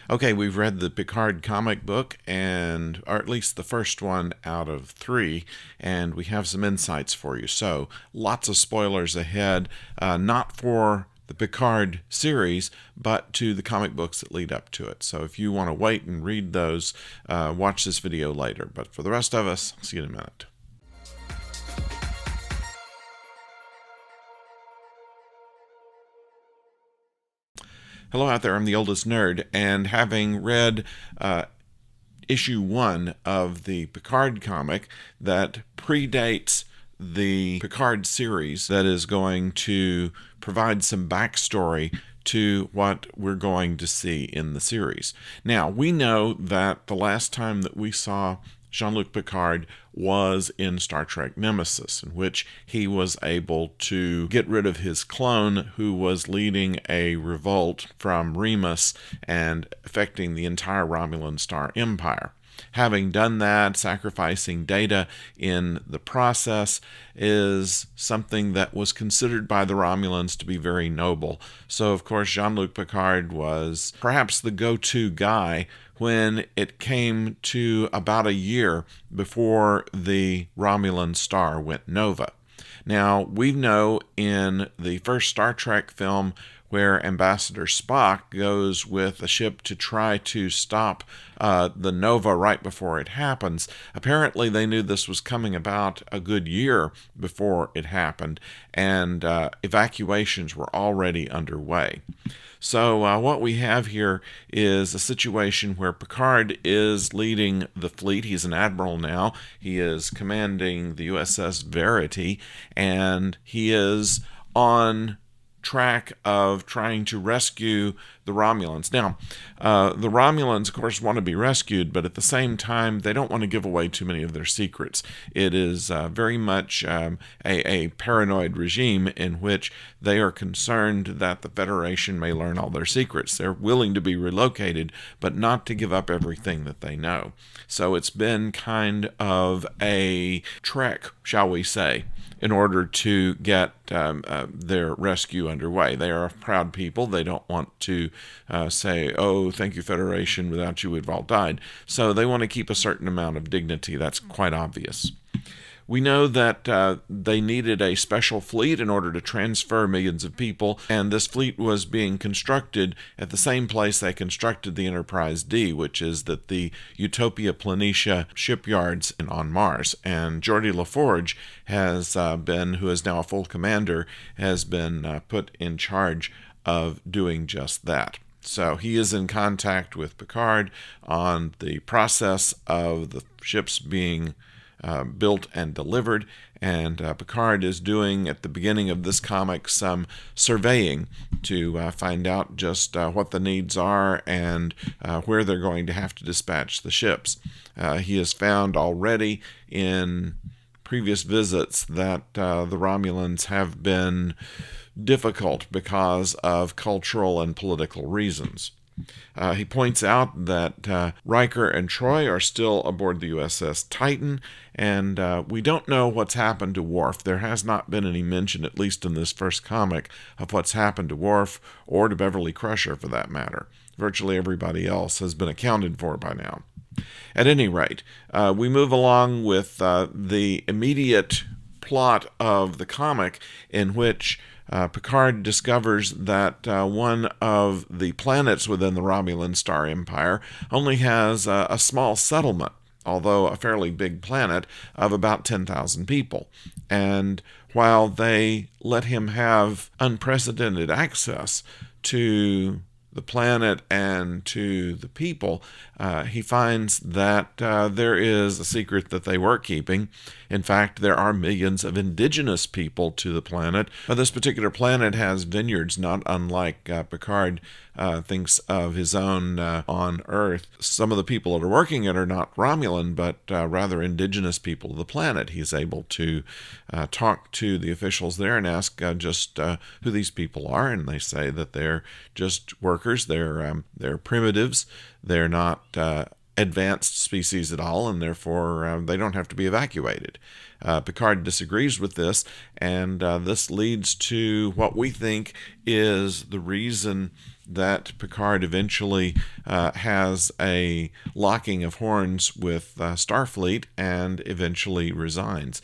Okay, we've read the Picard comic book, or at least the first one out of three, and we have some insights for you. So, lots of spoilers ahead, not for the Picard series, but to the comic books that lead up to it. So, if you want to wait and read those, watch this video later. But for the rest of us, I'll see you in a minute. Hello out there, I'm the oldest nerd, and having read issue 1 of the Picard comic that predates the Picard series that is going to provide some backstory to what we're going to see in the series. Now, we know that the last time that we saw Jean-Luc Picard was in Star Trek Nemesis, in which he was able to get rid of his clone who was leading a revolt from Remus and affecting the entire Romulan Star Empire. Having done that, sacrificing Data in the process is something that was considered by the Romulans to be very noble. So, of course, Jean-Luc Picard was perhaps the go-to guy when it came to about a year before the Romulan star went nova. Now, we know in the first Star Trek film where Ambassador Spock goes with a ship to try to stop the nova right before it happens. Apparently, they knew this was coming about a good year before it happened, and evacuations were already underway. So what we have here is a situation where Picard is leading the fleet. He's an admiral now. He is commanding the USS Verity, and he is on track of trying to rescue the Romulans. Now, the Romulans, of course, want to be rescued, but at the same time, they don't want to give away too many of their secrets. It is very much a paranoid regime in which they are concerned that the Federation may learn all their secrets. They're willing to be relocated, but not to give up everything that they know. So it's been kind of a trek, shall we say, in order to get their rescue underway. They are a proud people. They don't want to say, oh, thank you, Federation, without you we've all died. So they want to keep a certain amount of dignity. That's quite obvious. We know that they needed a special fleet in order to transfer millions of people, and this fleet was being constructed at the same place they constructed the Enterprise D, which is at the Utopia Planitia shipyards on Mars. And Geordi LaForge has been, who is now a full commander, has been put in charge of doing just that. So he is in contact with Picard on the process of the ships being built and delivered, and Picard is doing, at the beginning of this comic, some surveying to find out just what the needs are and where they're going to have to dispatch the ships. He has found already in previous visits that the Romulans have been difficult because of cultural and political reasons. He points out that Riker and Troy are still aboard the USS Titan, and we don't know what's happened to Worf. There has not been any mention, at least in this first comic, of what's happened to Worf or to Beverly Crusher, for that matter. Virtually everybody else has been accounted for by now. At any rate, we move along with the immediate plot of the comic, in which Picard discovers that one of the planets within the Romulan Star Empire only has a small settlement, although a fairly big planet, of about 10,000 people. And while they let him have unprecedented access to the planet and to the people, he finds that there is a secret that they were keeping. In fact, there are millions of indigenous people to the planet. This particular planet has vineyards, not unlike Picard thinks of his own on Earth. Some of the people that are working it are not Romulan, but rather indigenous people of the planet. He's able to talk to the officials there and ask just who these people are, and they say that they're just workers. They're primitives. They're not advanced species at all, and therefore they don't have to be evacuated. Picard disagrees with this, and this leads to what we think is the reason that Picard eventually has a locking of horns with Starfleet and eventually resigns.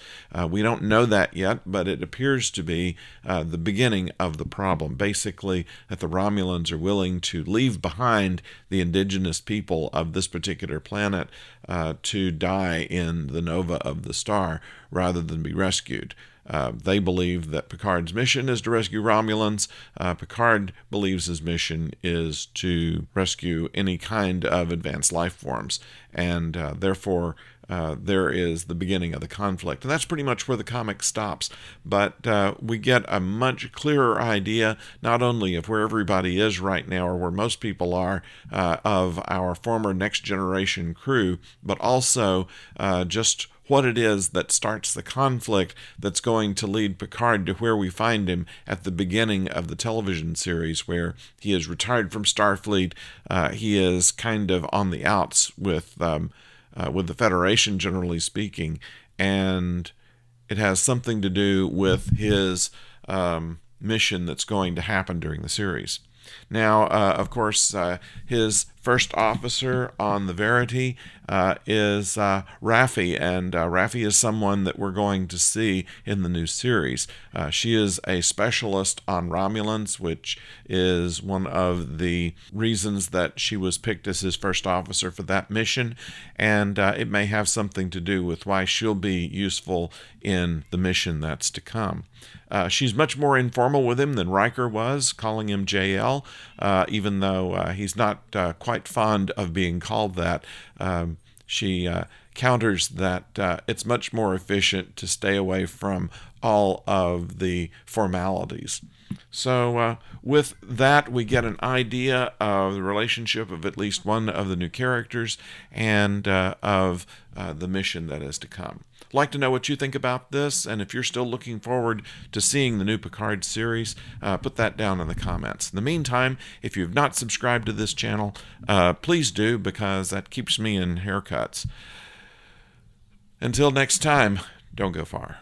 We don't know that yet, but it appears to be the beginning of the problem. Basically, that the Romulans are willing to leave behind the indigenous people of this particular planet to die in the nova of the star rather than be rescued. They believe that Picard's mission is to rescue Romulans. Picard believes his mission is to rescue any kind of advanced life forms, and therefore there is the beginning of the conflict. And that's pretty much where the comic stops. But we get a much clearer idea, not only of where everybody is right now, or where most people are, of our former Next Generation crew, but also just what it is that starts the conflict that's going to lead Picard to where we find him at the beginning of the television series, where he is retired from Starfleet. He is kind of on the outs with the Federation, generally speaking, and it has something to do with his mission that's going to happen during the series. Now, of course, his first officer on the Verity is Raffi, and Raffi is someone that we're going to see in the new series. She is a specialist on Romulans, which is one of the reasons that she was picked as his first officer for that mission, and it may have something to do with why she'll be useful in the mission that's to come. She's much more informal with him than Riker was, calling him JL, even though he's not quite fond of being called that. She counters that it's much more efficient to stay away from all of the formalities. So with that, we get an idea of the relationship of at least one of the new characters and of the mission that is to come. I'd like to know what you think about this, and if you're still looking forward to seeing the new Picard series, put that down in the comments. In the meantime, if you've not subscribed to this channel, please do, because that keeps me in haircuts. Until next time, don't go far.